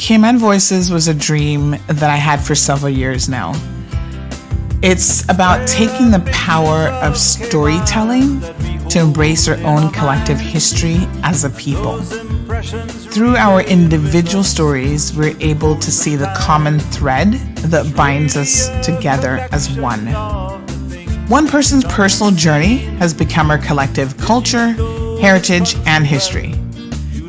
Cayman Voices was a dream that I had for several years now. It's about taking the power of storytelling to embrace our own collective history as a people. Through our individual stories, we're able to see the common thread that binds us together as one. One person's personal journey has become our collective culture, heritage, and history.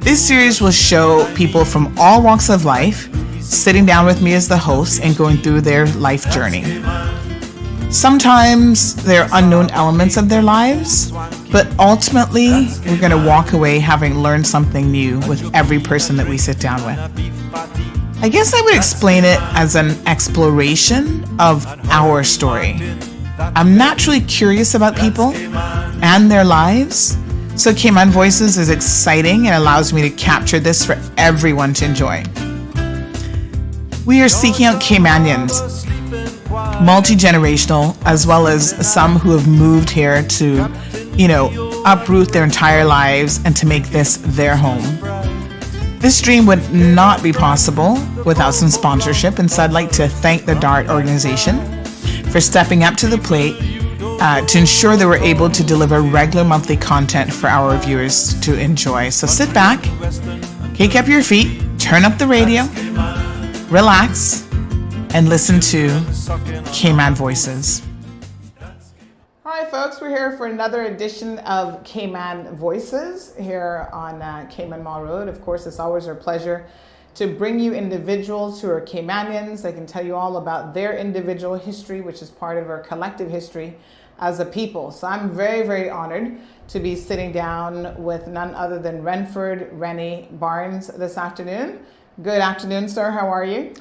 This series will show people from all walks of life sitting down with me as the host and going through their life journey. Sometimes there are unknown elements of their lives, but ultimately we're going to walk away having learned something new with every person that we sit down with. I guess I would explain it as an exploration of our story. I'm naturally curious about people and their lives, so Cayman Voices is exciting and allows me to capture this for everyone to enjoy. We are seeking out Caymanians, multi-generational, as well as some who have moved here to, uproot their entire lives and to make this their home. This dream would not be possible without some sponsorship, and so I'd like to thank the DART organization for stepping up to the plate to ensure that we're able to deliver regular monthly content for our viewers to enjoy. So sit back, kick up your feet, turn up the radio, relax, and listen to Cayman Voices. Hi folks, we're here for another edition of Cayman Voices here on Cayman Mall Road. Of course, it's always our pleasure to bring you individuals who are Caymanians. They can tell you all about their individual history, which is part of our collective history as a people. So I'm very, very honored to be sitting down with none other than Renford Rennie Barnes this afternoon. Good afternoon, sir. How are you?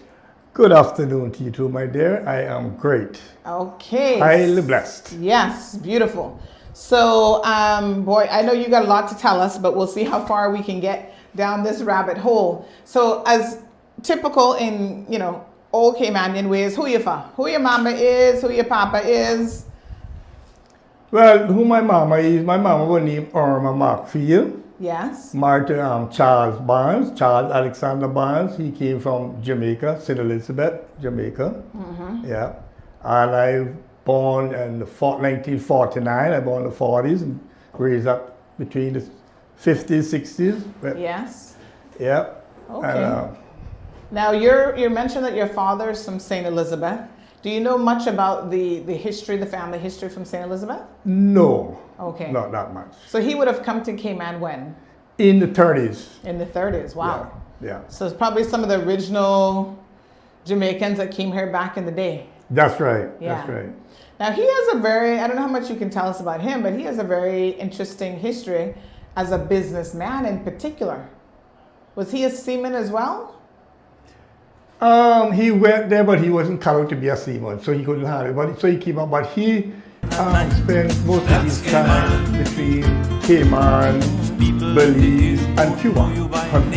Good afternoon to you too, my dear. I am great. Okay. Highly blessed. Yes, beautiful. So, boy, I know you got a lot to tell us, but we'll see how far we can get down this rabbit hole. So, as typical in, old Caymanian ways, who you for? Who your mama is, who your papa is? Well, who my mama is, my mama was named Irma Markfield. Yes. Married to Charles Barnes, Charles Alexander Barnes. He came from Jamaica, St. Elizabeth, Jamaica. Mm-hmm. Yeah. And I born in 1949. I born in the 40s and raised up between the 50s, 60s. But, yes. Yeah. Okay. And, now you mentioned that your father is from St. Elizabeth. Do you know much about the history, the family history from St. Elizabeth? No. Okay. Not that much. So he would have come to Cayman when? In the 30s. In the 30s, wow. Yeah. So it's probably some of the original Jamaicans that came here back in the day. That's right. Yeah. That's right. Now he has I don't know how much you can tell us about him, but he has a very interesting history as a businessman in particular. Was he a seaman as well? He went there, but he wasn't called to be a seaman, so he couldn't handle it. So he came up, but he spent most of his time between Cayman, Belize, and Cuba,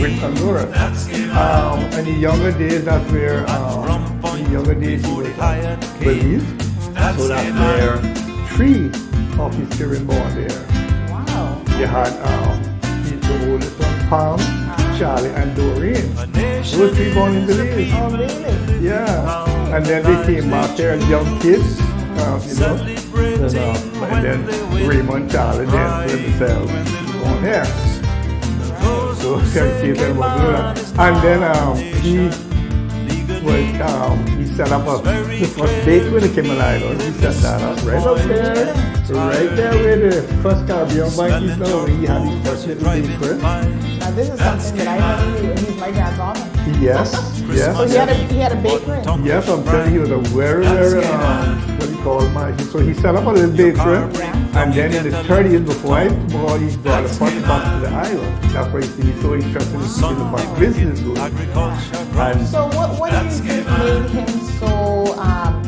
with Honduras. In the younger days, that's where, he was Belize, so that's where 3 of his children born there. Wow. They had the oldest one, Palm, Charlie, and Doreen. Those 3 born in Belize. Oh, really? Yeah. And then they came back there as young kids, and then Raymond, Charlie, then themselves on there. So and then he set up the first date with the Cayman Islands. He set that up right up there where the first Caribbean Bank is now. He had his first little bakery. Now this is something that I never knew. He's my dad's honor. Yes. So he had a bakery. Yes, I'm telling you, he was a very, what do you call it? So he set up a little bakery, and then in the 30s, before he brought the first back to the island. That's why he's so interested in keeping the back business going. And so what do you think made him so,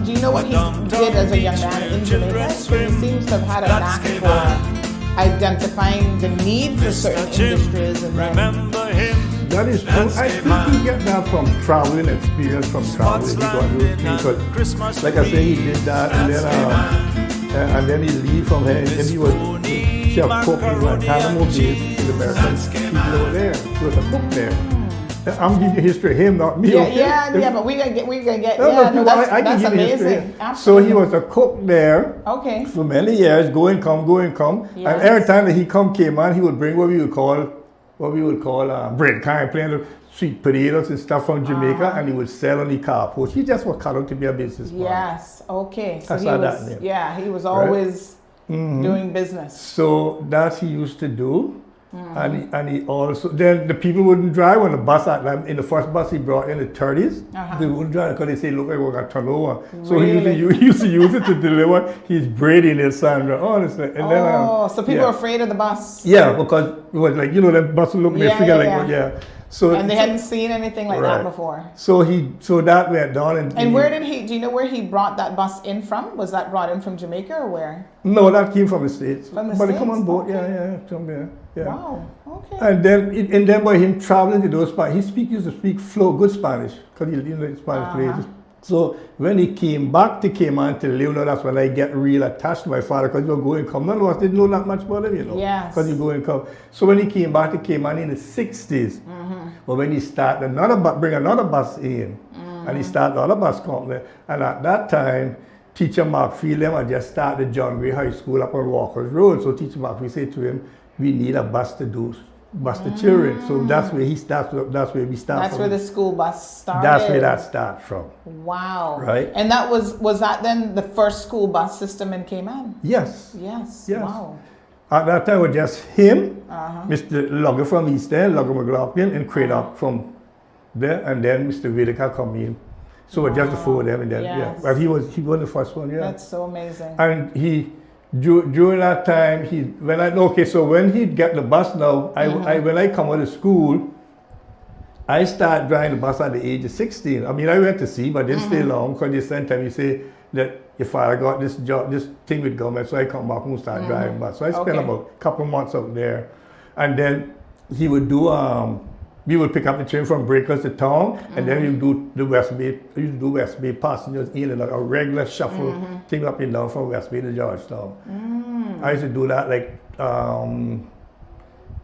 do you know what he did as a young man in Jamaica? So he seems to have had a knack for identifying the need for certain industries and then... That is true. I think he got that from traveling experience, from traveling. He got those things. But like I say, he did that, and then he leave from here, and then he was chef cook in Guantanamo Bay in the American people over there. He was a cook there. I'm giving you history of him, not me. Yeah, okay? yeah, but we gonna get. No, Yeah, no, no, I can that's give you history. amazing. So Absolutely. he was a cook there Okay. for many years, go and come. Yes. And every time that he came on, he would bring what we would call bread, kind of playing sweet potatoes and stuff from Jamaica, and he would sell on the carport. He just was cut out to be a businessman. Yes. Okay. So That's he how was. that name. Yeah, he was always doing business. So that he used to do. And he also, then the people wouldn't drive on the bus. In the first bus he brought in the 30s, they wouldn't drive because they say, look, I got turnover. So he used to use it to deliver his bread in his Sandra, honestly. And then, so people were afraid of the bus. Yeah, because it was like, the bus would look, they figure like. So, and they hadn't seen anything like that before. So that went down. And where did do you know where he brought that bus in from? Was that brought in from Jamaica or where? No, that came from the States. From the But States? they come on board, Okay. from there. Yeah. Wow, okay. And then by him traveling to those spots, he used to speak good Spanish, because he lived Spanish places. So when he came back to Cayman to live, that's when I get real attached to my father, because he would go and come. None of us didn't know that much about him, Yes. because he go and come. So when he came back to Cayman in the 60s, but when he started bring another bus in, and he started another bus company, and at that time, Teacher Mark Field them had just started John Gray High School up on Walker's Road. So Teacher Mark Field said to him, we need a bus to the children. So that's where we start. That's where the school bus started. That's where that starts from. Wow. Right. And that was that then the first school bus system in Cayman? Yes. Yes. Yes. Wow. At that time it was just him, Mr. Lugger from East End, Lugger McLaughlin, and Craddock from there, and then Mr. Whitaker come in. So it was just the four of them, and then but he was the first one, That's so amazing. And during that time, so when he get the bus now, when I come out of school, I start driving the bus at the age of 16. I mean, I went to sea, but didn't stay long, because the same time you say that your father got this job, this thing with government, so I come back and start driving bus. So I spent about a couple of months out there, and then he would do, we would pick up the train from Breakers to town, and then we would do the West Bay. We used to do West Bay passengers in and a regular shuffle thing up and down from West Bay to Georgetown. I used to do that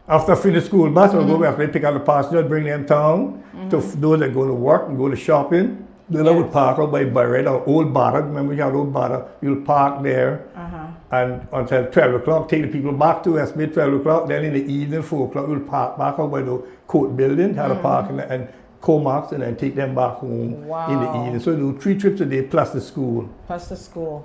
after I finish school bus, I would go West Bay, pick up the passengers, bring them down. To those that go to work and go to shopping. Then I would park out by Barrett or Old Barra. Remember we had Old Barra. We would park there. And until 12 o'clock, take the people back to West Bay 12 o'clock. Then in the evening, 4 o'clock, we would park back out by the court building, had a park and Comax, and then take them back home in the evening. So we do 3 trips a day plus the school.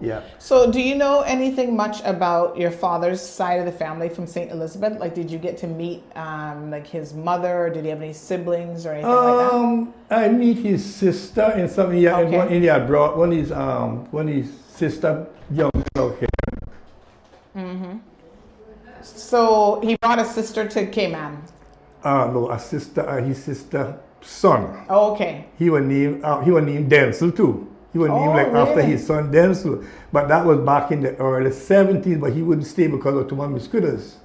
Yeah. So do you know anything much about your father's side of the family from St. Elizabeth? Like, did you get to meet like his mother, or did he have any siblings or anything like that? I meet his sister and something. Yeah, and I brought one his sister young out here. So he brought a sister to Cayman. No, his sister son. Oh, okay. He was named Denzel too. He was named after his son Denzel. But that was back in the early 70s, but he wouldn't stay because of too many mosquitoes.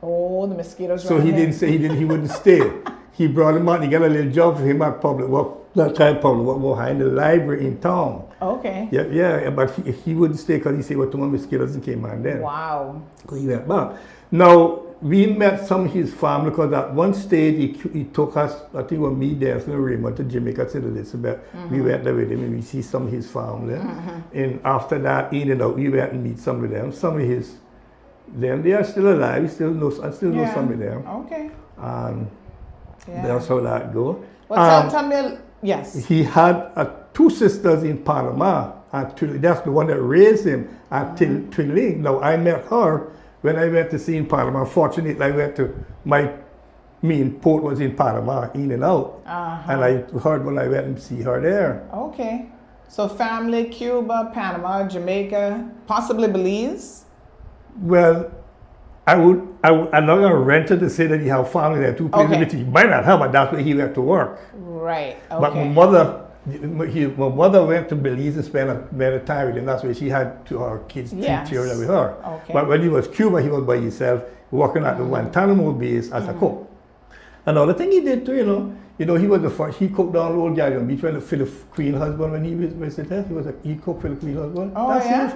Oh, the mosquitoes. So he wouldn't stay. He brought him out, he got a little job for him at public work, behind the library in town. Okay. Yeah, but he wouldn't stay because he said, well, too many mosquitoes in Cayman then. Wow. So he went back. Now, we met some of his family, because at one stage he took us, I think it was me, Denzel, and Raymond, to Jamaica, St. Elizabeth. We went there with him and we see some of his family. And after that, we went and meet some of them. Some of them, they are still alive. I still know some of them. Okay. That's how that go. Well, tell me, yes. He had 2 sisters in Panama, and that's the one that raised him at Twilling. Now, I met her when I went to see in Panama. Fortunately, I went to my main port was in Panama, in and out. And I heard when I went and see her there. Okay. So family, Cuba, Panama, Jamaica, possibly Belize? Well, I'm not going to rent it to say that he have family there, 2 places. He might not have, but that's where he went to work. Right. Okay. But my mother went to Belize and spent a time with him. That's where she had her kids with her. Okay. But when he was Cuba, he was by himself, working at the Guantanamo base as a cook. Another thing he did too, he was the first. He cooked down Old Galleon Beach for the Queen husband when he visited. He cooked for the Queen husband. Oh,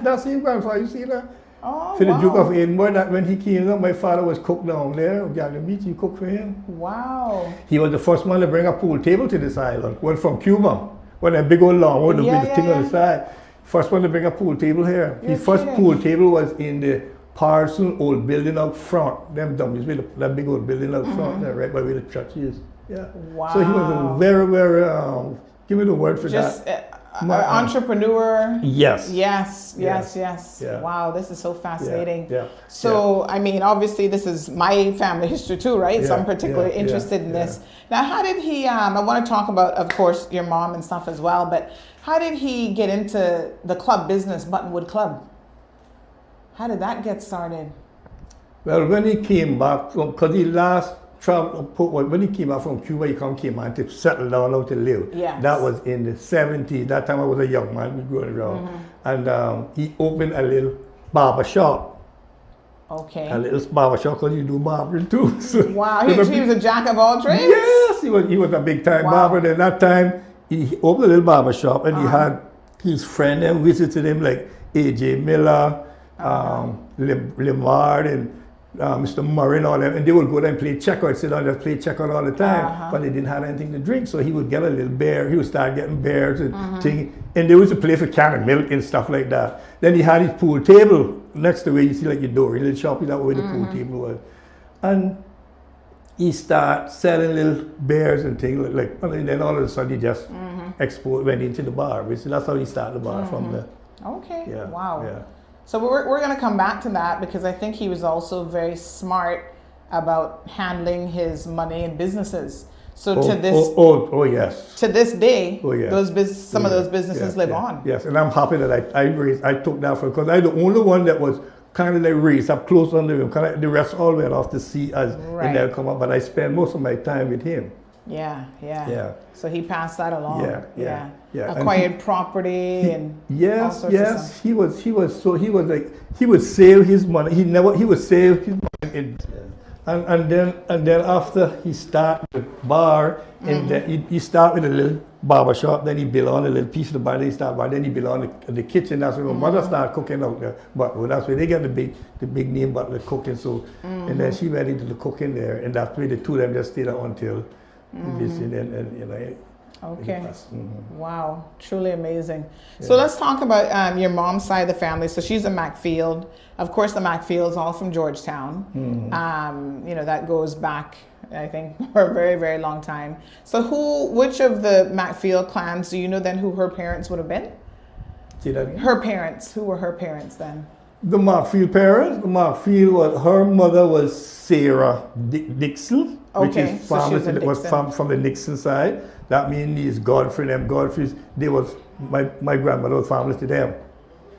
That's him, grandfather. You see that? Oh, For the wow. Duke of Edinburgh, that when he came down, my father was cook down there. Got the meat, he cooked for him. Wow. He was the first man to bring a pool table to this island. Went from Cuba. When a big old long with the thing on the side. First one to bring a pool table here. You're The first kidding. pool table was in the Parson old building out front. Them dummies with that big old building out front there, right by where the church is. Yeah. Wow. So he was a very, very, give me the word for Just that. entrepreneur. Yes. Yes. Yeah. Wow, this is so fascinating. Yeah. So, I mean, obviously, this is my family history too, right? So I'm particularly Yeah. interested in this. Now, how did he? I want to talk about, of course, your mom and stuff as well. But how did he get into the club business, Buttonwood Club? How did that get started? Well, when he came back, because he last traveled, when he came back from Cuba, he come Cayman to settle down out to live. Yes. That was in the 70s. That time I was a young man, we growing around. And he opened a little barber shop. Okay. A little barber shop, because you do barbering too. So Wow, he was a jack of all trades? Yes, he was a big time barber. And at that time, he opened a little barber shop, and he had his friend and visited him, like A.J. Miller, Lemard, and Mr. Murray and all them, and they would go there and play checker, sit down and play checker all the time, but they didn't have anything to drink, so he would get a little beer, he would start getting beers and things, and there was a place for can of milk and stuff like that. Then he had his pool table next to where you see like your door, your little shop, that where the pool table was. And he started selling little beers and things like, and then all of a sudden he just went into the bar. So that's how he started the bar from there. Okay, Yeah, wow. yeah. So we're going to come back to that because I think he was also very smart about handling his money and businesses. So to yes. To this day, yeah. Some of those businesses live on. Yes, and I'm happy that I took that for, because I'm the only one that was kind of like raised up close under him. Kind of, the rest all went off to sea as and they'll come up, but I spent most of my time with him. Yeah. So he passed that along. Yeah. Acquired property and all sorts of stuff. He would save his money. He would save his money. And then after he started the bar, and then he started with a little barber shop, then he built on a little piece of the bar, then he started bar, then he built on the kitchen. That's where my mother started cooking out there. But that's where they get the big name about the cooking. So and then she went into the cooking there, and that's where the two of them just stayed out until this and you know. Okay. Wow. Truly amazing. Yeah. So let's talk about your mom's side of the family. So she's a Macfield. Of course, the Macfields all from Georgetown. That goes back, I think, for a very, very long time. So which of the Macfield clans do you know then who her parents would have been? See that again? Her parents. Who were her parents then? The Macfield parents. The Macfield her mother was Sarah Dixon, which is from the Nixon side. That means these Godfrey, them Godfreys, they was my grandmother was family to them.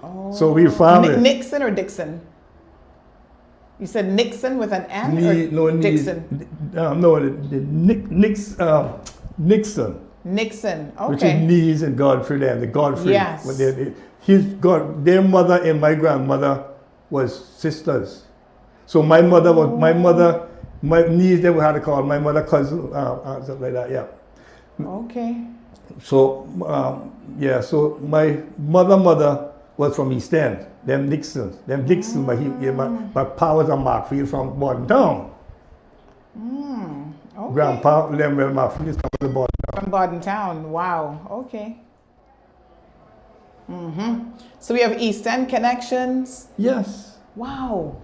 Oh. So we family. Nixon or Dixon? You said Nixon with an N or Dixon? Nixon. Nixon, okay. Which is Nees and Godfrey them, the Godfrey. Yes. Their mother and my grandmother was sisters. So my niece, they would have to call my mother cousin, something like that, yeah. Okay. So, so my mother was from East End, them Dixon, my pa was a Macfield from Bordentown. Okay. Grandpa, Lemuel Macfield is from Bordentown. From Bordentown, wow, okay. So we have East End connections? Yes. Wow.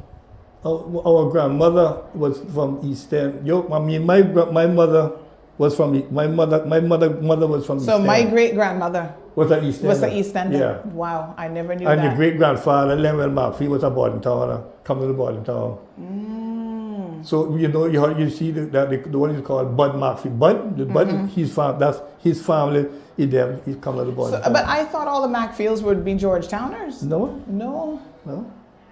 Our grandmother was from East End. My mother was from my mother was from East End. So my great grandmother was an East End. Was an East Ender. Yeah. Wow, I never knew that. And your great grandfather Lemuel Macfield was a Bordentown, come to the Bordentown. So you see the one is called Bud Macfield. Bud, his family. He come to the Bordentown. So, but I thought all the Macfields would be Georgetowners. No.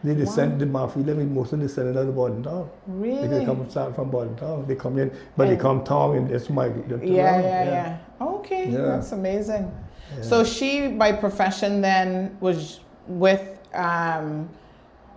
They descend the Macfield. Most of them descended out of Bordentown. Really? They come start from Bordentown. They come in, but they come town and it's my. Yeah. Okay, that's amazing. Yeah. So she, by profession, then was with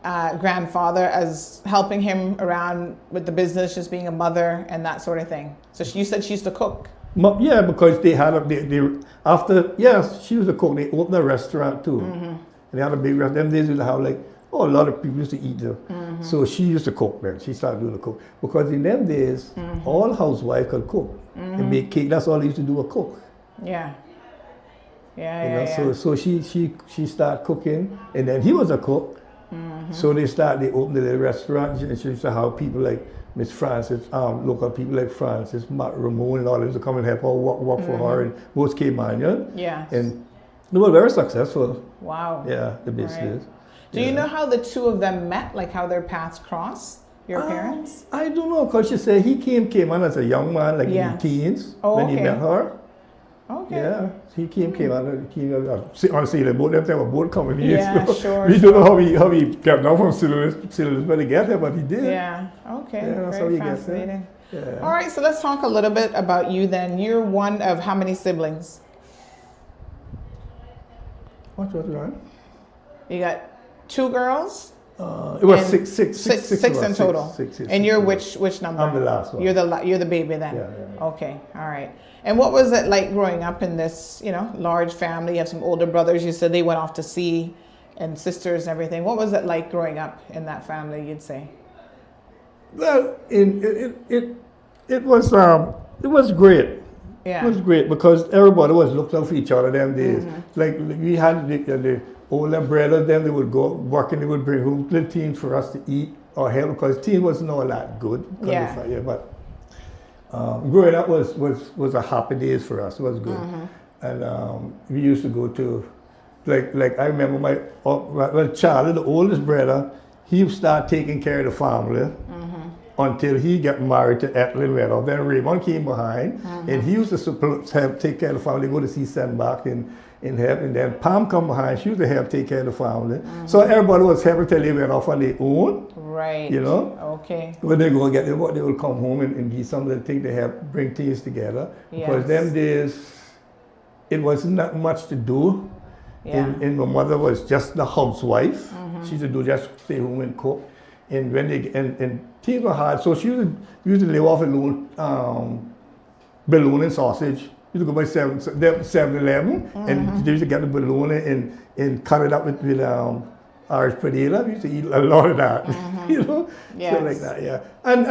grandfather as helping him around with the business, just being a mother and that sort of thing. So you said she used to cook. Yeah, because they had she was a cook. They opened a restaurant too. And they had a big restaurant. Them days they have like a lot of people used to eat there. So she used to cook then. She started doing the cook. Because in them days, all housewives could cook. And make cake, that's all they used to do was cook. Yeah. Yeah, You yeah, know, yeah. so she started cooking, and then he was a cook. So they opened a little restaurant, and she used to have people like Miss Francis, local people like Francis, Ramon, and all them to come and help her work for her, and both Cayman. Yeah. And they were very successful. Wow. Yeah, the business. Do you know how the two of them met, like how their paths crossed, your parents? I don't know, because she said he came on as a young man, like in the teens, when he met her. Okay. Yeah, he came on sailor boat. Them time a boat company. Yeah, so sure. We don't know how he got down from sailors to get there, but he did. Yeah. Okay. Yeah, that's Very how he gets there. fascinating. Yeah. All right, so let's talk a little bit about you then. You're one of how many siblings? What Ryan? You got 2 girls? It was And six in total. Six, and you're which number? I'm the last one. You're the baby then. Yeah. Okay. All right. And what was it like growing up in this, large family? You have some older brothers. You said they went off to sea, and sisters and everything. What was it like growing up in that family? You'd say. Well, it was great. Yeah. It was great because everybody was looked out for each other them days. Like we had the older brothers, then they would go work and they would bring home little things for us to eat or help because tea wasn't all that good. But growing up was a happy days for us. It was good, and we used to go to, like I remember Charlie, the oldest brother, he started taking care of the family until he got married to Ethelyn Redoff. Then Raymond came behind, and he used to help take care of the family, go to see Sandbach and help. And then Pam come behind, she used to help take care of the family. So everybody was helping till they went off on their own. Right. You know? Okay. When they go get their work, they will come home and give some of the things they help bring things together. Because them days, it wasn't that much to do. Yeah. And my mother was just the housewife. She used to do just stay home and cook. And when and things were hard, so she used to live off a little bologna and sausage. You used to go by 7-Eleven, and they used to get the bologna and cut it up with Irish potato. We used to eat a lot of that, so like that, yeah. And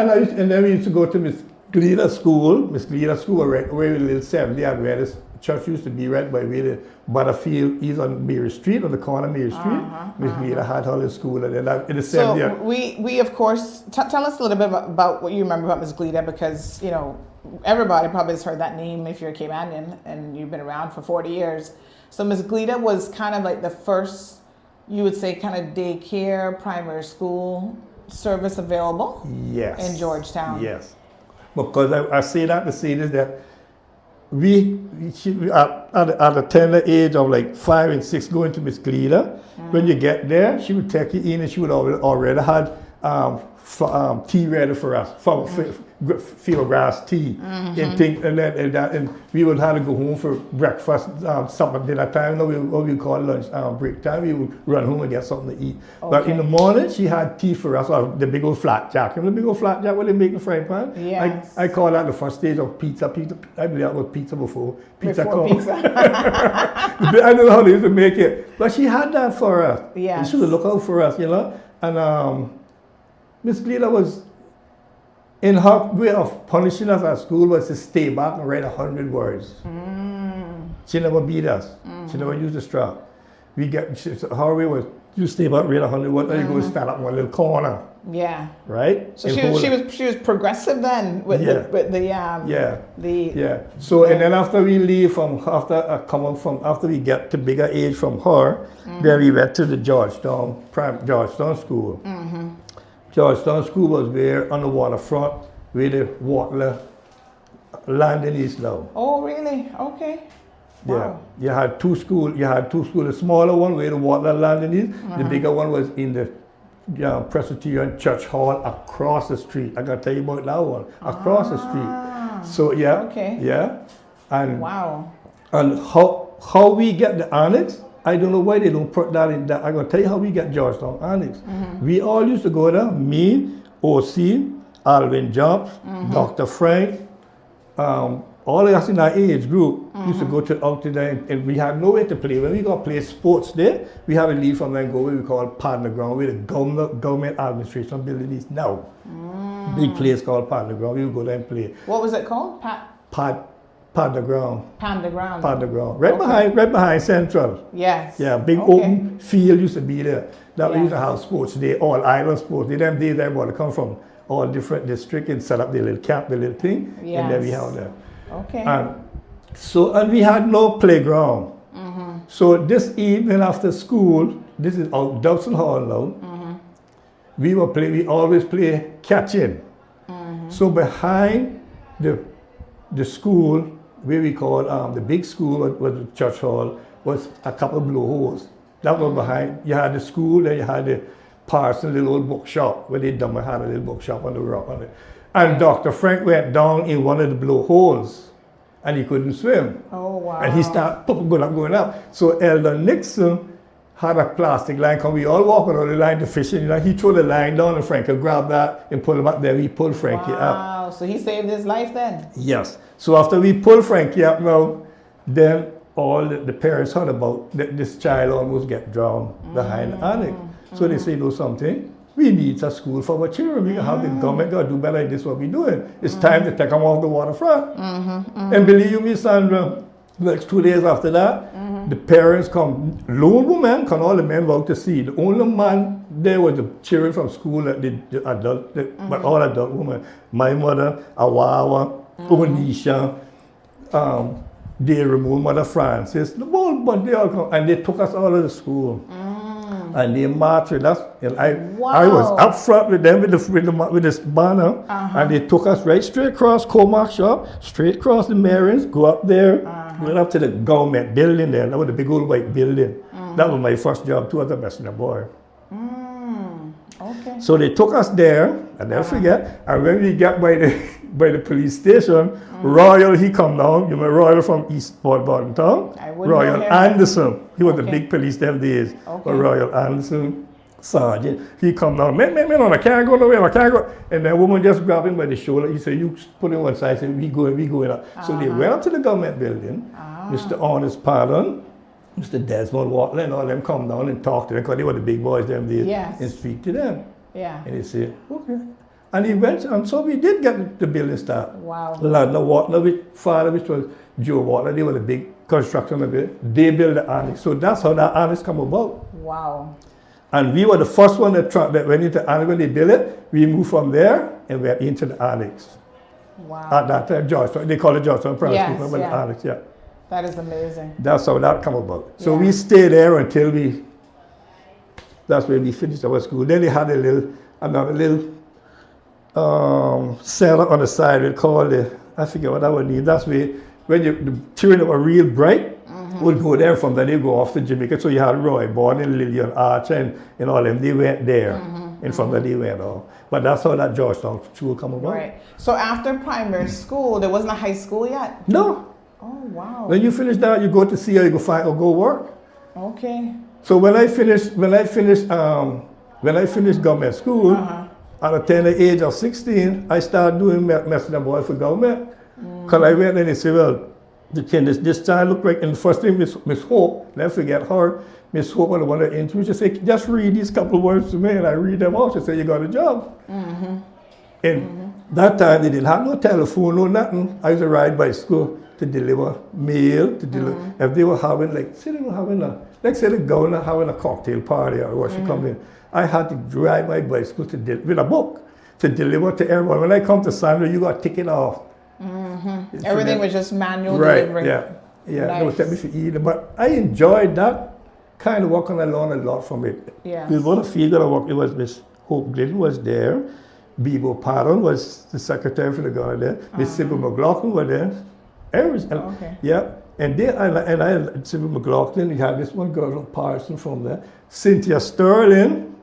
then we used to go to Miss Gleader's school. Miss Gleader's school, where we lived 70 at where this church used to be right by where the Butterfield is on Mary Street, on the corner of Mary Street. Miss Gleader had her little school, and then in the 70s. So we of course, tell us a little bit about what you remember about Miss Gleader, because, everybody probably has heard that name if you're a Caymanian and you've been around for 40 years. So Miss Gleader was kind of like the first, you would say, kind of daycare, primary school service available in Georgetown. Yes. Because I say that to say this, that we at a tender age of like 5 and 6 going to Miss Gleader, when you get there, she would take you in and she would already had tea ready for us, field grass tea, and things, and we would have to go home for breakfast, supper, dinner time, what we call lunch, break time. We would run home and get something to eat. But in the morning, she had tea for us, or the big old flat jack. Remember the big old flat jack where they make the frying pan? Yes. I call that the first stage of pizza. I believe that was pizza before. Pizza. I don't know how they used to make it, but she had that for us. Yes. And she would look out for us, and Miss Gleader was, in her way of punishing us at school, was to stay back and write 100 words. She never beat us. She never used a strap. Her way was, you stay back, write 100 words, and you go stand up in one little corner. Yeah. Right? So she was progressive then with So and then after we leave after we get to bigger age from her, then we went to the Georgetown School. Georgetown School was where on the waterfront, where the water landing is now. Oh, really? Okay. Wow. Yeah. You had two schools. The smaller one where the water landing is. The bigger one was in the Presbyterian Church Hall across the street. I gotta tell you about that one. Across the street. So and and how we get the annex, I don't know why they don't put that in that. I'm gonna tell you how we get Georgetown annex. We all used to go there, me, OC, Alvin Jobs, Dr. Frank, all of us in our age group, Used to go out to there, and we had nowhere to play. When we got to play sports there, we had to leave from there and go where we call Pad the Ground, where the government administration building is now. Big place called Pad the Ground. We would go there and play. What was it called? Pad the Ground. Pad the Ground. Pad the Ground. Right behind Central. Yes. Yeah, big open field used to be there. That we used to have sports day, all island sports day. Them days everybody come from all different districts and set up their little camp, their little thing. Yes. And then we have that. Okay. And we had no playground. So this evening after school, this is out Dawson Hall now. We always play catching. So behind the school, where we call the big school was the church hall, was a couple of blowholes. That was behind. You had the school, then you had the Parson little old bookshop where they had a little bookshop on the rock on it. And Dr. Frank went down in one of the blowholes and he couldn't swim. Oh wow. And he started going up. So Elder Nixon had a plastic line, because we all walk on the line to fishing. He threw the line down and Frank could grab that and pull him up there. We pulled Frankie up. Wow, so he saved his life then? Yes. So after we pulled Frankie up now, then all the parents heard about this child almost get drowned behind the attic. So they say, something, we need a school for our children. We have the government got to do better. This is what we're doing. It's time to take them off the waterfront. And believe you me, Sandra, like 2 days after that, the parents come, lone woman, come all the men out to see. The only man there was the children from school, the adult, but all adult women. My mother, Awawa, Onisha, they removed Mother Francis, the whole bunch, they all come, and they took us all to the school. And they marched with us, and I was up front with them with this banner, and they took us right straight across Comark Shop, straight across the Marins, go up there, went up to the government building there. That was the big old white building. That was my first job too as a messenger boy. Okay. So they took us there, I never forget, and when we got by the police station, Royal, he come down, you know Royal from East Port Barton Town, Royal Anderson, he was the big police them days, Royal Anderson, Sergeant, he come down, man, I can't go nowhere, I can't go, and the woman just grabbed him by the shoulder, he said, you put him one side, he said, we going up. So they went up to the government building, Mr. Honest Pardon, Mr. Desmond Watler and all them come down and talk to them, because they were the big boys them days, and speak to them. Yeah. And they said, okay. And he went, and so we did get the building started. Wow. Ladner Watler, father, which was Joe Watler, they were the big construction of it. They built the annex. So that's how that annex come about. Wow. And we were the first one that went into the annex. When they built it, we moved from there and went into the annex. Wow. At that time, Georgetown, they call it Georgetown Primary School, but the annex, That is amazing. That's how that come about. So we stayed there until that's where we finished our school. Then they had another little center on the side, we call it, I forget what that would need. That's where when the children that were real bright would go there, from there they go off to Jamaica. So you had Roy, Born and Lillian, Archer and all them, they went there. And from there they went off. But that's how that Georgetown school come about. Right. So after primary school, there wasn't a high school yet? No. Oh wow. When you finish that, you go to see how you go find or go work. Okay. So when I finished government school, at the tender age of 16, I started doing messenger boy for government. Because I went and they said, well, this child looked like, and the first thing Miss Hope, never forget her, Miss Hope was the one that interviewed. She said, just read these couple of words to me, and I read them out. She said, you got a job. And that time they didn't have no telephone, no nothing. I used to ride bicycle to deliver mail, to deliver. If they were having, say the governor having a cocktail party or what, she come in, I had to drive my bicycle with a book to deliver to everyone. When I come to Sandra, you got to tick it off. Everything was just manual delivery. Yeah. Nice. That was me for either. But I enjoyed that kind of work, and I learned a lot from it. Yeah. With one of the field that I worked, it was Miss Hope Glidden was there. Bebo Patton was the secretary for the government there. Miss Sybil McLaughlin was there. Everything. Yeah. And I Sybil McLaughlin, we had this one girl from Parson from there. Cynthia Sterling,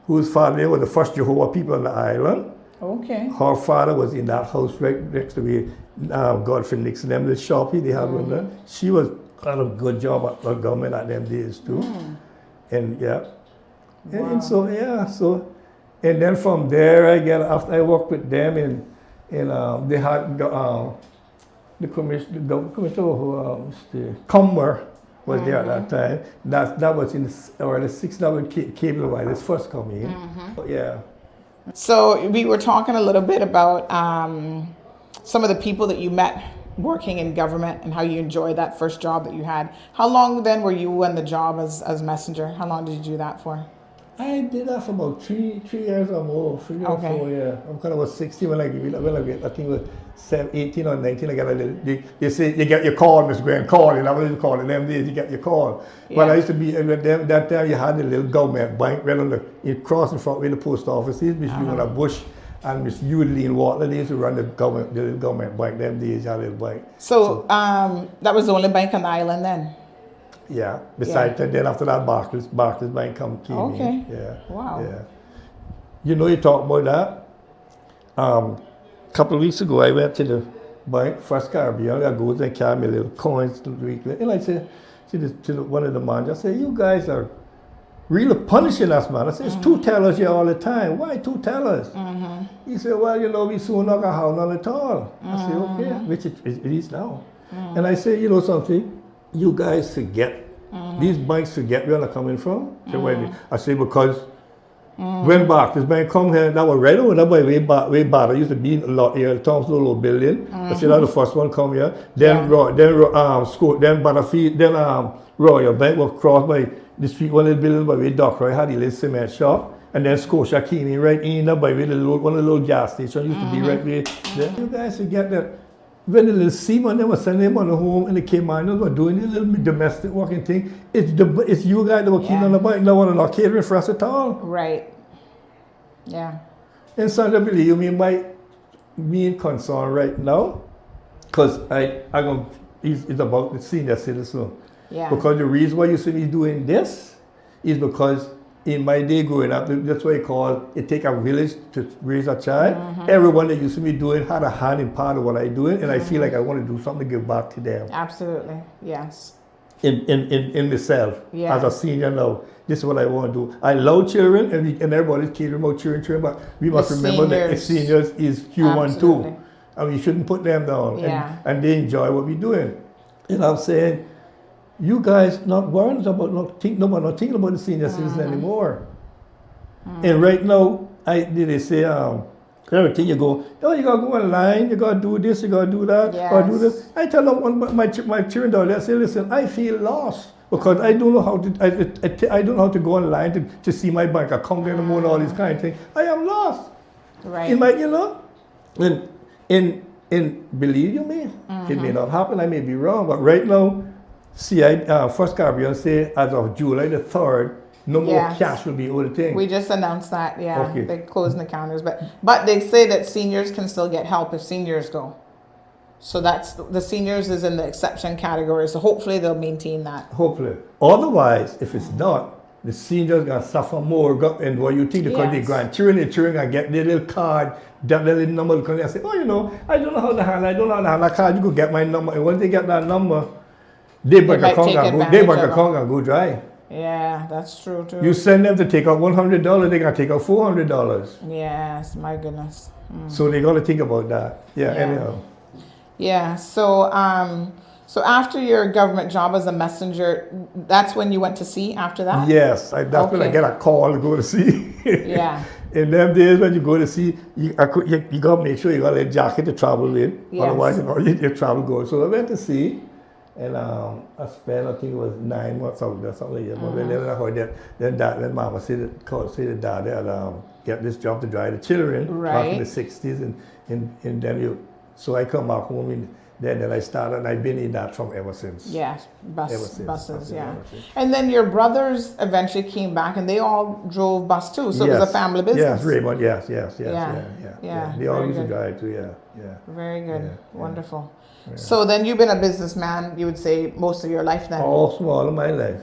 whose father there was the first Jehovah people on the island. Okay. Her father was in that house right next to me, Godfrey Nixon, them little shoppy they had one there. She was kind of good job at the government at them days too. And and so and then from there after I worked with them in they had the commissioner of the Cumber was there at that time. That was in the early 60s. That was cable wireless first coming in. Yeah. So we were talking a little bit about some of the people that you met working in government and how you enjoyed that first job that you had. How long then were you on the job as messenger? How long did you do that for? I did that for about three years or more, 3 or 4 years. I'm kind of was 60 when I think it was 18 or 19. I got a little, they say you get your call, Miss Grant, call. And I was call in them days, you get your call. Yeah. But I used to be, that time you had a little government bank right on the cross in front where the post office is, Miss Ewan Bush and Miss Udley and Water. They used to run the little government bank, them days, you had a little bank. So that was the only bank on the island then? Yeah. Besides that, then after that, Barclays Bank came in. Yeah. Wow. Yeah. You know, you talk about that. A couple of weeks ago, I went to the bank, First Caribbean. I go and carry me little coins weekly. And I said to one of the managers, I said, you guys are really punishing us, man. I said, it's 2 tellers here all the time. Why 2 tellers? He said, well, you know, we soon not gonna have none at all. I said, okay, which it is now. And I said, you know something? You guys forget. These banks forget where they're coming from. I say because when Barclays Bank come here, that was right over that way bad. I used to be a lot here, Tom's little building. I said that the first one come here. Then Butterfield, then Royal Bank was crossed by the street, one little building by where Doc Roy had the little cement shop. And then Scotia came in right in that by where one of the little gas stations used to be right there. You guys forget that. When the little seaman, they were sending them on the home and the Cayman were doing the little domestic working thing. It's you guys that were keeping on the bike, no one not catering for us at all. Right. Yeah. And so I believe me, my main concern right now, because it's about the senior citizen. Yeah. Because the reason why you see me doing this is because in my day growing up, that's what I call it take a village to raise a child. Everyone that used to be doing had a hand in part of what I'm doing, and I feel like I want to do something to give back to them. Absolutely, yes. In myself, as a senior now, this is what I want to do. I love children, and everybody's catering about children, but we must remember that the seniors is human too, and we shouldn't put them down. And they enjoy what we're doing. And I'm saying, you guys not worried about not thinking about the senior citizen anymore. And right now, they say everything you go, oh, you gotta go online, you gotta do this, you gotta do that, gotta do this. I tell them my children down there, I say, listen, I feel lost because I don't know how to I don't know how to go online to see my bank account anymore and all these kind of things. I am lost. Right. In my, you know, and believe you me, it may not happen. I may be wrong, but right now. First Caribbean say as of July the 3rd, no more cash will be all the thing. We just announced that, They're closing the counters. But they say that seniors can still get help if seniors go. So that's the seniors is in the exception category. So hopefully they'll maintain that. Hopefully. Otherwise, if it's not, the seniors are going to suffer more. And what you think, because they grandchildren, the children are get their little card, that little number, because they say, oh, you know, I don't know how to handle that card. You could get my number. And once they get that number, they bank account and go dry. Yeah, that's true too. You send them to take out $100, they gotta take out $400. Yes, my goodness. So they gotta think about that. Anyhow. Yeah. So so after your government job as a messenger, that's when you went to sea after that? Yes, that's when I get a call to go to sea. Yeah. In them days when you go to sea, you gotta make sure you got a jacket to travel with. Otherwise, your travel goes. So I went to sea. And I spent, I think it was 9 months out there, something like that. But then I heard then Mama said that Dad had get this job to drive the children back in the 60s. And then so I come back home and then I started, and I've been in that from ever since. Yes, buses, yeah. And then your brothers eventually came back and they all drove bus too. So it was a family business. Yes, Raymond, yes. They all used to drive too, yeah. Very good, wonderful. Yeah. So then you've been a businessman, you would say, most of your life then? All of my life,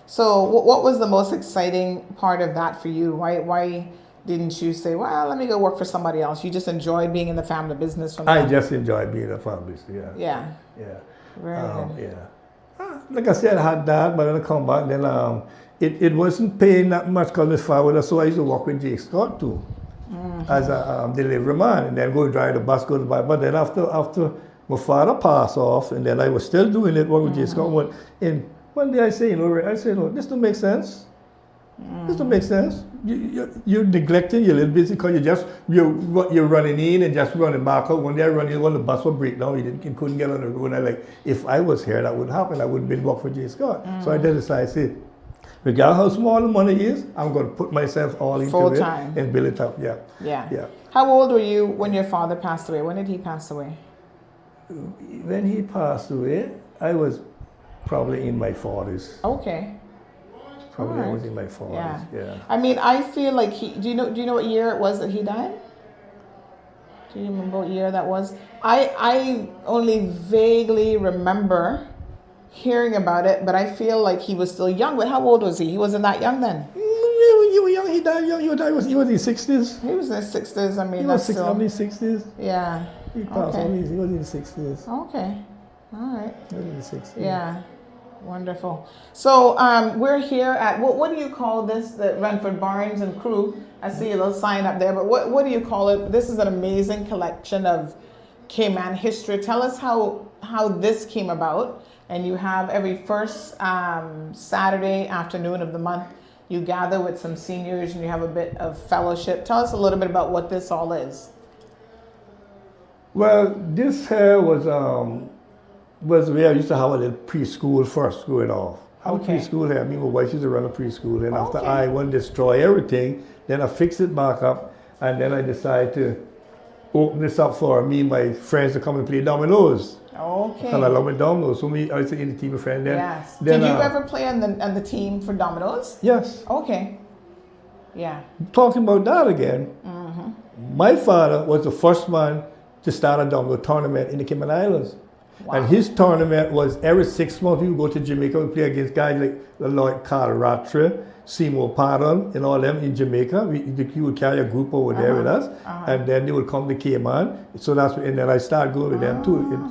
So what was the most exciting part of that for you? Why didn't you say, well, let me go work for somebody else? You just enjoyed being in the family business from I just enjoyed being in the family business, Yeah. Very good. Like I said, I had that, but when I come back, then it wasn't paying that much because my father, so I used to work with Jake Scott too. as a delivery man, and then go drive the bus, go to the bus. But then after my father passed off, and then I was still doing it, what with J. Scott. And one day I say, this don't make sense. This don't make sense. You're neglecting, you're a little busy because you're running in and just running back out. One day I run in, when the bus would break down, you couldn't get on the road. And if I was here, that wouldn't happen. I wouldn't been work for J. Scott. So I decided, I said, regardless how small the money is, I'm going to put myself all into it and build it up. Yeah. How old were you when your father passed away? When did he pass away? When he passed away, I was probably in my 40s. Okay. Probably I was in my 40s. Yeah. I mean, I feel like do you know what year it was that he died? Do you remember what year that was? I only vaguely remember hearing about it, but I feel like he was still young. But how old was he? He wasn't that young then. You were young. He died young. He was in his 60s. He was in his 60s. I mean, he was in his 60s. Yeah. He passed on. He was in his 60s. Okay. All right. He was in his 60s. Yeah. Wonderful. So we're here at, what do you call this, the Renford Barnes and crew? I see a little sign up there, but what do you call it? This is an amazing collection of Cayman history. Tell us how this came about. And you have every first Saturday afternoon of the month, you gather with some seniors and you have a bit of fellowship. Tell us a little bit about what this all is. Well, this here was where I used to have a little preschool first growing off. I have a preschool here. Me and my wife used to run a preschool. And after I want to destroy everything, then I fix it back up. And then I decided to open this up for me and my friends to come and play dominoes. Okay. And I love my dominoes. So I was in the team of friends then. Yes. Then, did you ever play on the team for dominoes? Yes. Okay. Yeah. Talking about that again, my father was the first man to start a domino tournament in the Cayman Islands. Wow. And his tournament was every 6 months we would go to Jamaica and play against guys like Lloyd Carl Rattray, Seymour Pardon, and all them in Jamaica. He would carry a group over there with us, and then they would come to Cayman. So and then I started going with them too.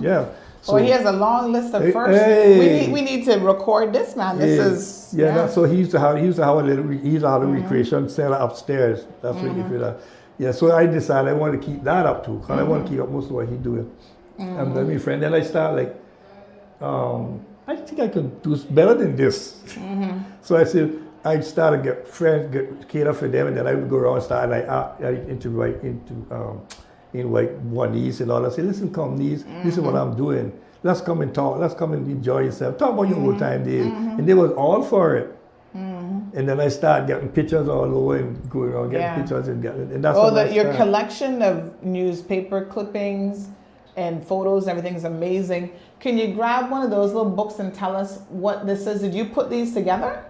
So he has a long list of firsts. Hey. We need to record this, man. This is So he used to have a recreation center upstairs. That's what he did. So I decided I wanted to keep that up too, because I want to keep up most of what he's doing. And then my friend, then I started I think I could do better than this. So I said, I started get friends, cater for them, and then I would go around and start invite one niece and all. I said, listen, come niece, this is what I'm doing. Let's come and talk. Let's come and enjoy yourself. Talk about your old time days. And they was all for it. And then I started getting pictures all over and going around getting pictures and that's your collection of newspaper clippings and photos and everything is amazing. Can you grab one of those little books and tell us what this is? Did you put these together?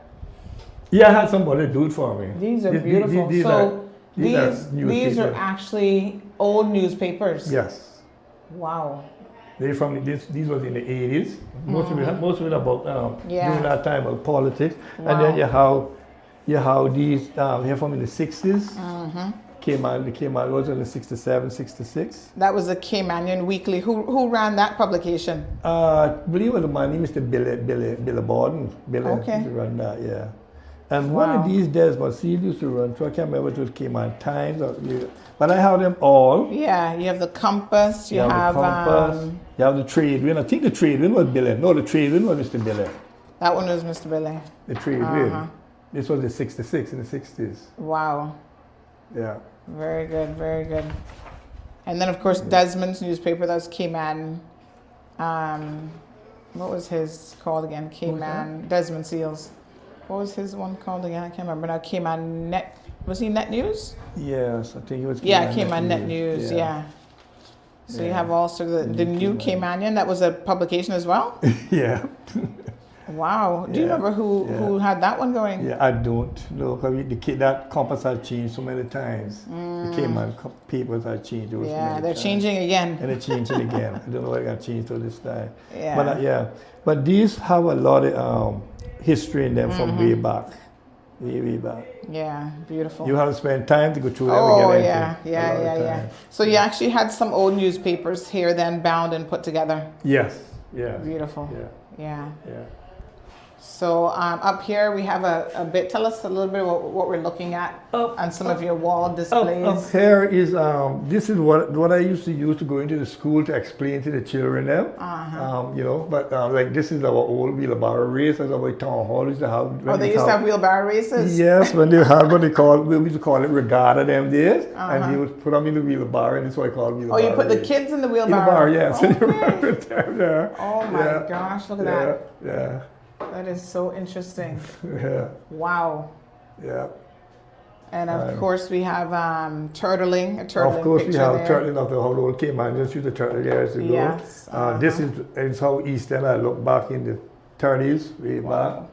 Yeah, I had somebody do it for me. These are beautiful. These are actually old newspapers. Yes. Wow. These was in the 80s. Most of it about during that time of politics. Wow. And then you have these here from in the 60s. The Cayman was in the 67, 66. That was the Caymanian Weekly. Who ran that publication? I believe it was a man named Mr. Billy Borden. Billy used to run that, yeah. And one of these days, he used to run, so I can't remember if it was Cayman Times, but I have them all. Yeah, you have the Compass, you have the Compass, you have the Trade Wind. I think the Trade Wind was Billy. No, the Trade Wind was Mr. Billy. That one was Mr. Billy. The Trade Wind. This was the 66 in the 60s. Wow. Yeah. Very good, very good. And then, of course, Desmond's newspaper, that was Cayman. What was his called again? Cayman, Desmond Seals. What was his one called again? I can't remember now. Cayman Net, was he Net News? Yes, I think he was Cayman Cayman Net News, yeah. So you have also the new Caymanian, that was a publication as well? Yeah. Wow. Do you remember who had that one going? Yeah, I don't know. That Compass has changed so many times. The Cayman papers have changed. They're changing again. And they're changing again. I don't know why they got changed till this time. Yeah. But these have a lot of history in them from way back. Way back. Yeah, beautiful. You have to spend time to go through them and get into. Yeah. So you actually had some old newspapers here then bound and put together. Yes. Yeah. Beautiful. Yeah. So up here we have a bit. Tell us a little bit about what we're looking at and some of your wall displays. Up here is this is what I used to use to go into the school to explain to the children them. You know, but like this is our old wheelbarrow race. That's our town hall used to have. They used to have wheelbarrow races. Yes, when they had what we used to call it regatta them days, and they would put them in the wheelbarrow, and that's why I call it wheelbarrow. Oh, you put the kids in the wheelbarrow. Yes. Okay. Oh my gosh! Look at that. Yeah. That is so interesting. Yeah. Wow. Yeah. And of course we have turtling, a turtling Of course, we have there. turtling of the whole old Cayman. Just used the turtle years ago. Yes. This is how East End I look back in the 30s, way back.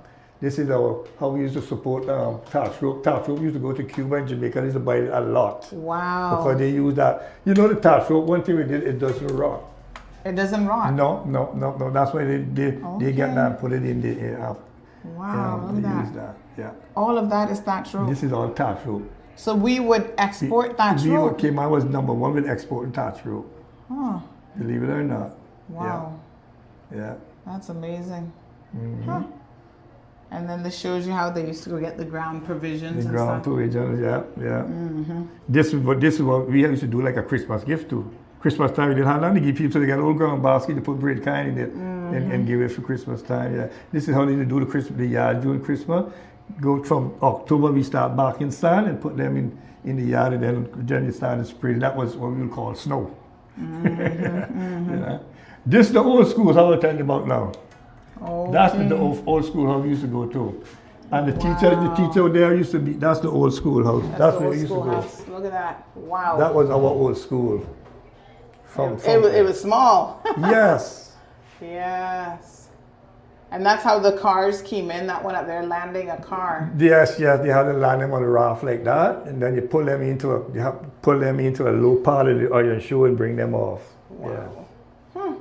This is how we used to support thatch rope. Thatch rope used to go to Cuba and Jamaica. They used to buy it a lot. Wow. Because they use that. You know the thatch rope, one thing we did, it doesn't rot. It doesn't rot? No. That's why they get that and put it in the wow, look at use that. Yeah. All of that is thatch rope. This is all thatch rope. So we would export thatch rope? Cayman was #1 with exporting thatch rope. Huh. Believe it or not. Wow. Yeah. That's amazing. Huh. And then this shows you how they used to go get the ground provisions. The ground provisions, yeah. This is what we used to do, like a Christmas gift too. Christmas time, we didn't have nothing to give people, so they got an old ground basket to put bread kind in it and give it for Christmas time. Yeah, this is how they do the yard during Christmas. Go from October, we start barking sand and put them in the yard, and then you start to spray. That was what we would call snow. Yeah. This is the old school how I'm telling you about now. Okay. That's the old school how we used to go to. And the teacher there used to be, that's the old school house. That's where we used to go. Look at that. Wow. That was our old school. It was small. Yes. Yes. And that's how the cars came in, that one up there landing a car. Yes, they had to land them on a raft like that, and then you pull them into a low part of the iron shoe and bring them off. Wow. Yeah.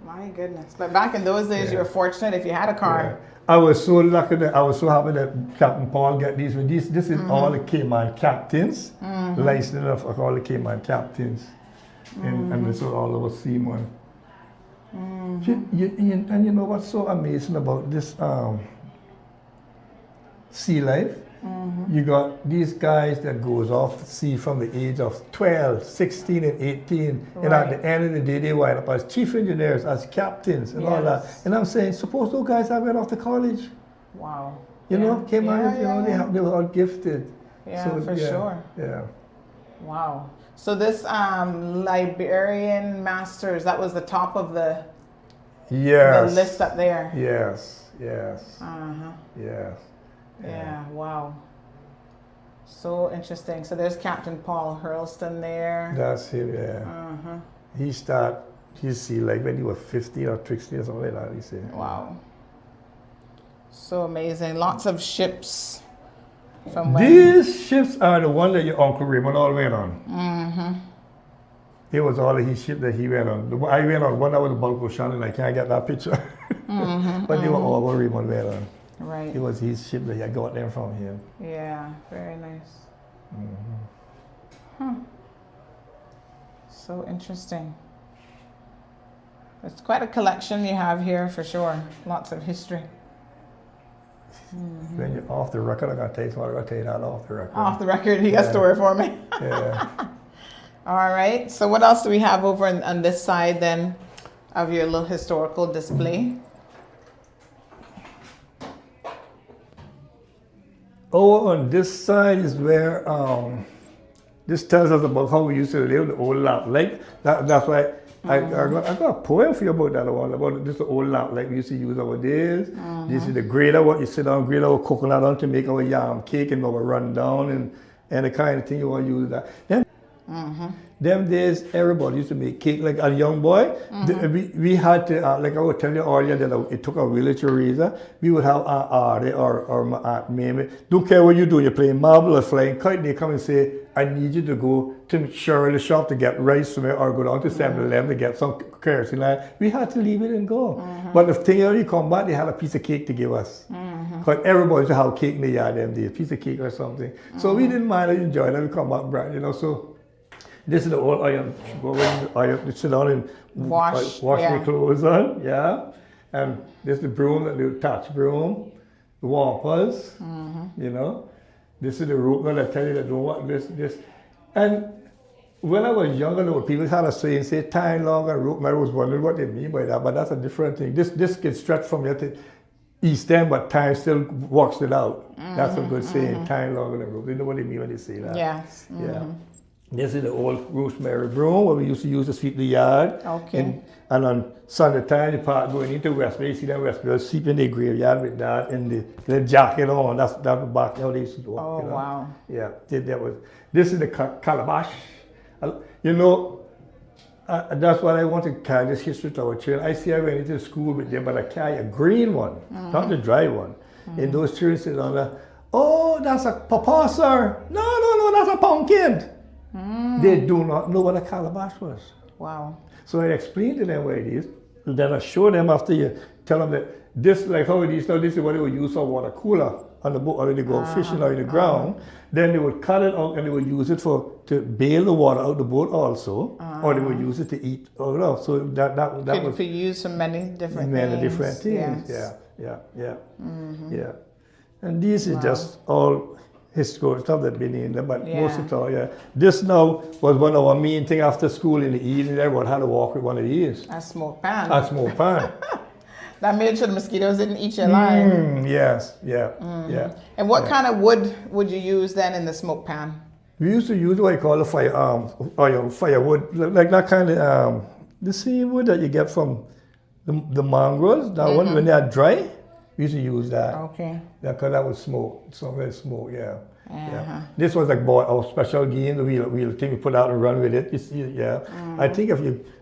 My goodness. But back in those days, you were fortunate if you had a car. Yeah. I was so lucky I was so happy that Captain Paul got these. This is all the Cayman captains, licensed enough of all the Cayman captains. And this was all of us seamen. And you know what's so amazing about this sea life? You got these guys that goes off to sea from the age of 12, 16, and 18. Right. And at the end of the day, they wind up as chief engineers, as captains, and all that. And I'm saying, suppose those guys have went off to college. Wow. You know, Cayman, they were all gifted. Yeah, so, for sure. Yeah. Wow. So this Liberian Masters, that was the top of the list up there. Yes. Yes. Yeah, wow. So interesting. So there's Captain Paul Hurlston there. That's him, yeah. He started his sea like when he was 50 or 60 or something like that, he said. Wow. So amazing. Lots of ships. From when? These ships are the one that your Uncle Raymond all went on. It was all of his ship that he went on. I went on one that was a bulk ocean, and I can't get that picture. But they were all what Raymond went on. Right. It was his ship that I got them from him. Yeah, very nice. So interesting. It's quite a collection you have here for sure. Lots of history. When you're off the record, I gotta tell you something. I gotta tell you that off the record. Off the record, you got a story for me. Yeah. All right. So what else do we have over on this side then of your little historical display? Over on this side is where this tells us about how we used to live the old lamp light. That's why I got a poem for you about that one, about this old lamp like we used to use our days. This is the grater, what you sit on, grate our coconut on to make our yam cake and our rundown and the kind of thing you want to use that. Them days, everybody used to make cake. Like a young boy, we had to, like I was telling you earlier, that it took a village to raise her. We would have Aunt Artie or my Aunt Mamie. Don't care what you do, you're playing marble or flying kite, they come and say, I need you to go to Shirley shop to get rice from or go down to 7-Eleven to get some kerosene. We had to leave it and go. But the thing you come back, they had a piece of cake to give us. Because everybody used to have cake in the yard them days, a piece of cake or something. So we didn't mind, I enjoyed it, we come back bright, you know, so. This is the old iron. Go in, iron, sit down and wash my clothes on, yeah. And this is the broom, the touch broom, the wampers, you know. This is the rope that I tell you that don't want this. And when I was younger, though, people had a saying, say, tying long and rope. I was wondering what they mean by that, but that's a different thing. This can stretch from here to east end, but time still walks it out. That's a good saying, tying longer than rope. They know what they mean when they say that. Yes. Yeah. This is the old rosemary broom, what we used to use to sweep the yard. Okay. And on Sunday time, the part going into Westbury, you see them Westbury sweeping the graveyard with that and the jacket on. That's the back how they used to walk. Oh, wow. Yeah, this is the calabash. You know, that's what I want to carry this history to our children. I see I went into school with them, but I carry a green one, not the dry one. And those children sit on there, oh, that's a pawpaw, sir. No, that's a pumpkin. They do not know what a calabash was. Wow. So I explained to them what it is. And then I show them after you tell them that this, like how it is now, this is what they would use for water cooler on the boat, or when they go fishing or in the ground. Then they would cut it out and they would use it to bail the water out the boat also, or they would use it to eat. So that was could use for many different things. Yes. Yeah. And these is just all historical stuff that been in there, but most of it all, This now was one of our main thing after school in the evening. Everyone had to walk with one of these. A smoke pan. A smoke pan. That made sure the mosquitoes didn't eat your line. Yes, yeah. And what kind of wood would you use then in the smoke pan? We used to use what I call a firewood, like that kind of the same wood that you get from the mangroves. That one when they are dry, we used to use that. Okay. Yeah, because that would smoke. Something smoke, yeah. This was like our special game, the wheel thing we put out and run with it. You see, I think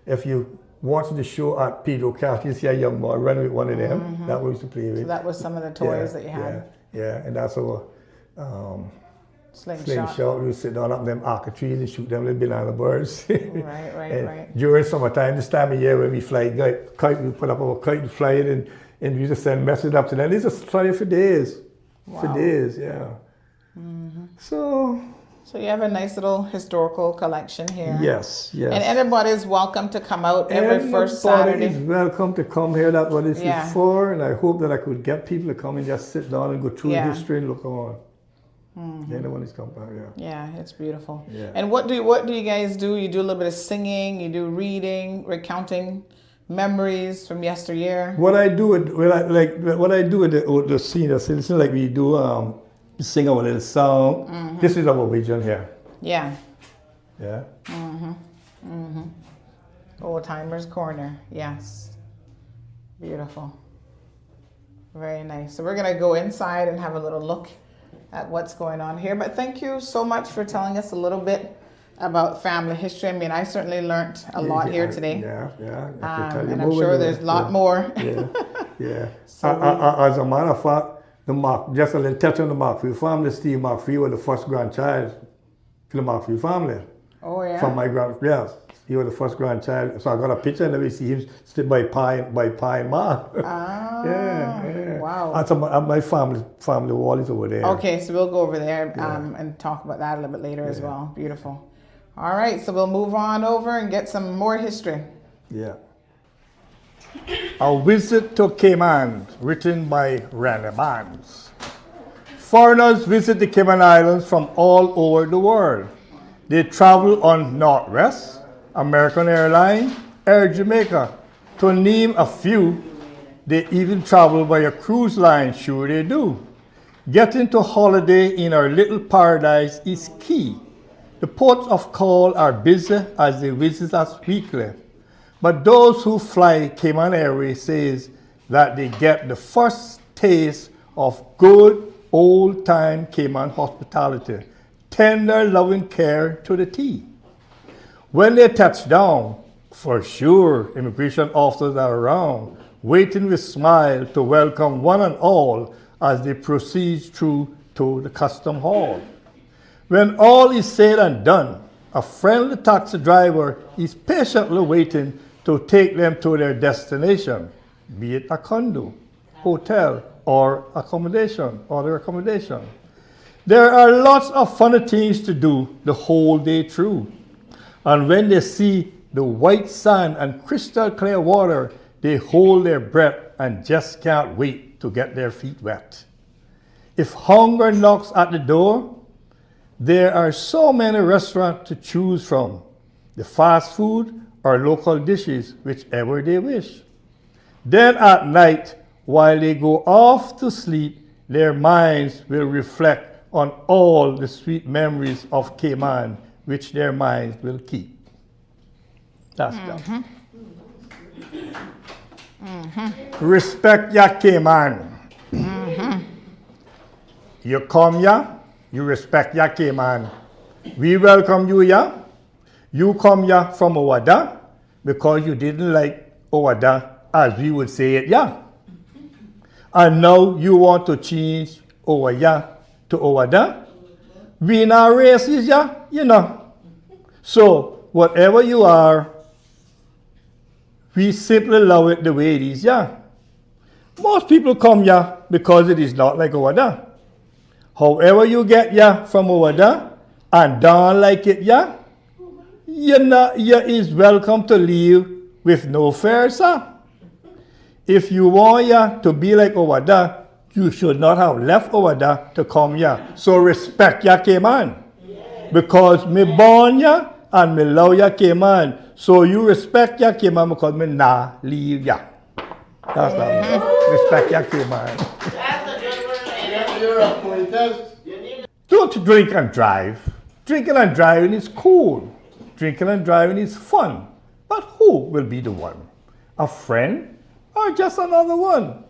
if you watch the show at Pedro Castle, you see a young boy run with one of them. That we used to play with. So that was some of the toys that you had. Yeah, and that's our slingshot. We would sit down up them arc trees and shoot them little banana birds. Right. During summertime, this time of year when we fly kite, we put up our kite and fly it, and we just send messages up to them. They just fly it for days. Wow. For days, yeah. So you have a nice little historical collection here. Yes. And everybody is welcome to come out every first Saturday. Everybody is welcome to come here. That's what it's for. And I hope that I could get people to come and just sit down and go through the history and look on. Anyone is come back, Yeah, it's beautiful. Yeah. And what do you guys do? You do a little bit of singing, you do reading, recounting memories from yesteryear. What I do with the seniors, it's like we do sing our little song. This is our vision here. Yeah. Yeah. Old Timers Corner. Yes. Beautiful. Very nice. So we're gonna go inside and have a little look at what's going on here. But thank you so much for telling us a little bit about family history. I mean, I certainly learned a lot here today. Yeah. And I'm sure there's a lot more. Yeah. As a matter of fact, just a little touch on the Markfield family. Steve Markfield was the first grandchild to the Markfield family. Oh, yeah? From my he was the first grandchild. So I got a picture and we see him sit by Pine Mark. Yeah. Wow. And my family wall is over there. Okay, so we'll go over there and talk about that a little bit later as well. Beautiful. All right, so we'll move on over and get some more history. Yeah. A Visit to Cayman, written by Renford Barnes. Foreigners visit the Cayman Islands from all over the world. They travel on Northwest, American Airlines, Air Jamaica. To name a few, they even travel by a cruise line, sure they do. Getting to holiday in our little paradise is key. The ports of call are busy as they visit us weekly. But those who fly Cayman Airways says that they get the first taste of good old-time Cayman hospitality, tender loving care to the T. When they touch down, for sure, immigration officers are around, waiting with smile to welcome one and all as they proceed through to the custom hall. When all is said and done, a friendly taxi driver is patiently waiting to take them to their destination, be it a condo, hotel, or other accommodation. There are lots of funny things to do the whole day through. And when they see the white sand and crystal clear water, they hold their breath and just can't wait to get their feet wet. If hunger knocks at the door, there are so many restaurants to choose from, the fast food or local dishes, whichever they wish. Then at night, while they go off to sleep, their minds will reflect on all the sweet memories of Cayman, which their minds will keep. That's that. Respect ya Cayman. You come ya, you respect ya Cayman. We welcome you ya. You come ya from Owada because you didn't like Owada as we would say it ya. And now you want to change Owaya to Owada. We not racist ya, you know. So whatever you are, we simply love it the way it is, yeah. Most people come here because it is not like Owada. However you get here from Owada and don't like it, yeah, you is welcome to leave with no fare, sir. If you want here to be like Owada, you should not have left Owada to come here. So respect ya Cayman. Because me born ya and me love ya Cayman. So you respect ya Cayman because me nah leave ya. That's that. Respect ya Cayman. Don't drink and drive. Drinking and driving is cool. Drinking and driving is fun. But who will be the one? A friend or just another one?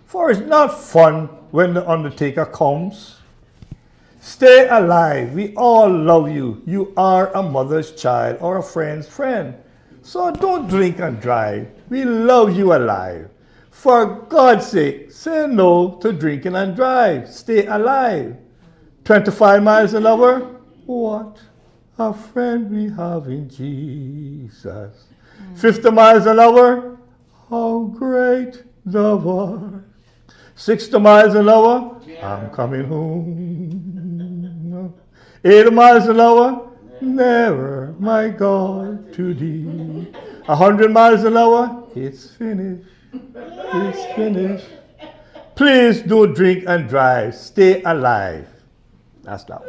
For it's not fun when the undertaker comes. Stay alive. We all love you. You are a mother's child or a friend's friend. So don't drink and drive. We love you alive. For God's sake, say no to drinking and drive. Stay alive. 25 miles an hour? What a friend we have in Jesus. 50 miles an hour? How great the Lord. 60 miles an hour? I'm coming home. 80 miles an hour? Never, my God, to thee. 100 miles an hour? It's finished. It's finished. Please don't drink and drive. Stay alive. That's that.